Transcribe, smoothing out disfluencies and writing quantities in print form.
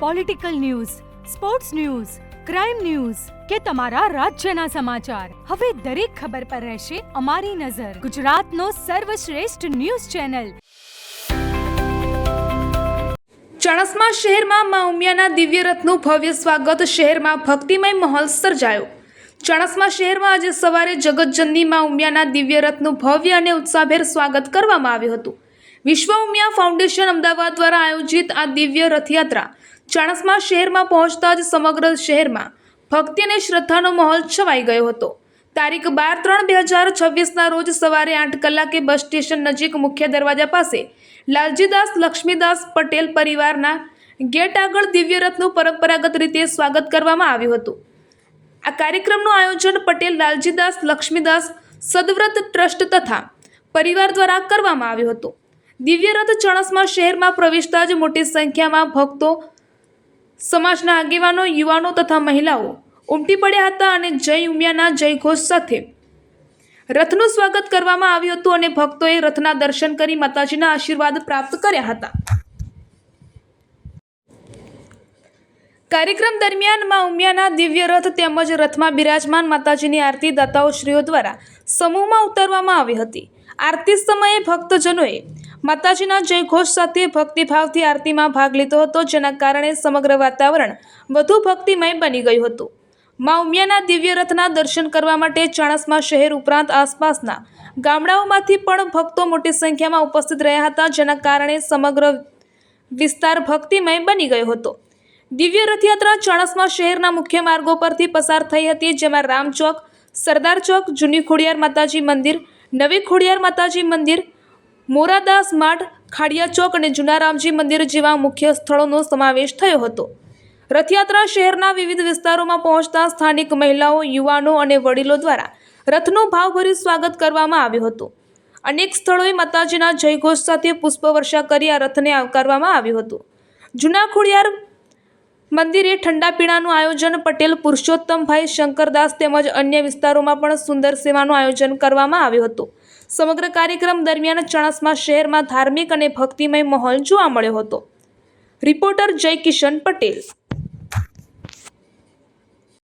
Political news, sports news, crime news કે તમારા રાજ્યના સમાચાર, હવે દરેક ખબર પર રહેશે અમારી નજર. ગુજરાતનો સર્વશ્રેષ્ઠ ન્યૂઝ ચેનલ. ચાણસ્મા શહેરમાં મા ઉમિયાના દિવ્ય રથનું ભવ્ય સ્વાગત. શહેરમાં ભક્તિમય માહોલ સર્જાયો. ચાણસ્મા શહેરમાં આજે સવારે જગતજનની મા ઉમિયાના દિવ્ય રથનું ભવ્ય અને ઉત્સાહભેર સ્વાગત કરવામાં આવ્યું હતું. વિશ્વ ઉમિયા ફાઉન્ડેશન અમદાવાદ દ્વારા આયોજિત આ દિવ્ય રથયાત્રા ચાણસ્મા શહેરમાં પહોંચતા જ સમગ્ર શહેરમાં ભક્તિ અને શ્રદ્ધાનો માહોલ છવાઈ ગયો હતો. તારીખ 12/3/2026ના રોજ સવારે 8 કલાકે બસ સ્ટેશન નજીક મુખ્ય દરવાજા પાસે લાલજીદાસ લક્ષ્મીદાસ પટેલ પરિવારના ગેટ આગળ દિવ્ય રથનું પરંપરાગત રીતે સ્વાગત કરવામાં આવ્યું હતું. આ કાર્યક્રમનું આયોજન પટેલ લાલજીદાસ લક્ષ્મીદાસ સદવ્રત ટ્રસ્ટ તથા પરિવાર દ્વારા કરવામાં આવ્યું હતું. દિવ્ય રથ ચાણસ્મા શહેરમાં પ્રવેશતા જ મોટી સંખ્યામાં ભક્તો, સમાજના આગેવાનો, યુવાનો તથા મહિલાઓ ઉમટી પડ્યા હતા અને જય ઉમિયાના જયઘોષ સાથે રથનું સ્વાગત કરવામાં આવ્યું હતું અને ભક્તોએ રથના દર્શન કરી માતાજીના આશીર્વાદ પ્રાપ્ત કર્યા હતા. કાર્યક્રમ દરમિયાન મા ઉમિયાના દિવ્ય રથ તેમજ રથમાં બિરાજમાન માતાજીની આરતી દાતાઓશ્રીઓ દ્વારા સમૂહમાં ઉતારવામાં આવી હતી. આરતી સમયે ભક્તજનોએ માતાજીના જયઘોષ સાથે ભક્તિભાવથી આરતીમાં ભાગ લીધો હતો, જેના કારણે સમગ્ર વાતાવરણ વધુ ભક્તિમય બની ગયું હતું. મા ઉમિયાના દિવ્ય રથના દર્શન કરવા માટે ચાણસ્મા શહેર ઉપરાંત આસપાસના ગામડાઓમાંથી પણ ભક્તો મોટી સંખ્યામાં ઉપસ્થિત રહ્યા હતા, જેના કારણે સમગ્ર વિસ્તાર ભક્તિમય બની ગયો હતો. દિવ્ય રથયાત્રા ચાણસ્મા શહેરના મુખ્ય માર્ગો પરથી પસાર થઈ હતી, જેમાં રામ ચોક, સરદાર ચોક, જૂની ખોડિયાર માતાજી મંદિર, નવી ખોડિયાર માતાજી મંદિર, મોરાદાસ માઠ, ખાડિયા ચોક અને જૂના રામજી મંદિર જેવા મુખ્ય સ્થળોનો સમાવેશ થયો હતો. રથયાત્રા શહેરના વિવિધ વિસ્તારોમાં પહોંચતા સ્થાનિક મહિલાઓ, યુવાનો અને વડીલો દ્વારા રથનું ભાવભર્યું સ્વાગત કરવામાં આવ્યું હતું. અનેક સ્થળોએ માતાજીના જયઘોષ સાથે પુષ્પવર્ષા કરી આ રથને આવકારવામાં આવ્યું હતું. જૂના ખોડિયાર મંદિરે ઠંડા પીણાનું આયોજન પટેલ પુરુષોત્તમભાઈ શંકરદાસ તેમજ અન્ય વિસ્તારોમાં પણ સુંદર સેવાનું આયોજન કરવામાં આવ્યું હતું. સમગ્ર કાર્યક્રમ દરમિયાન ચાણસ્મા શહેરમાં ધાર્મિક અને ભક્તિમય માહોલ જોવા મળ્યો હતો. રિપોર્ટર જય કિશન પટેલ.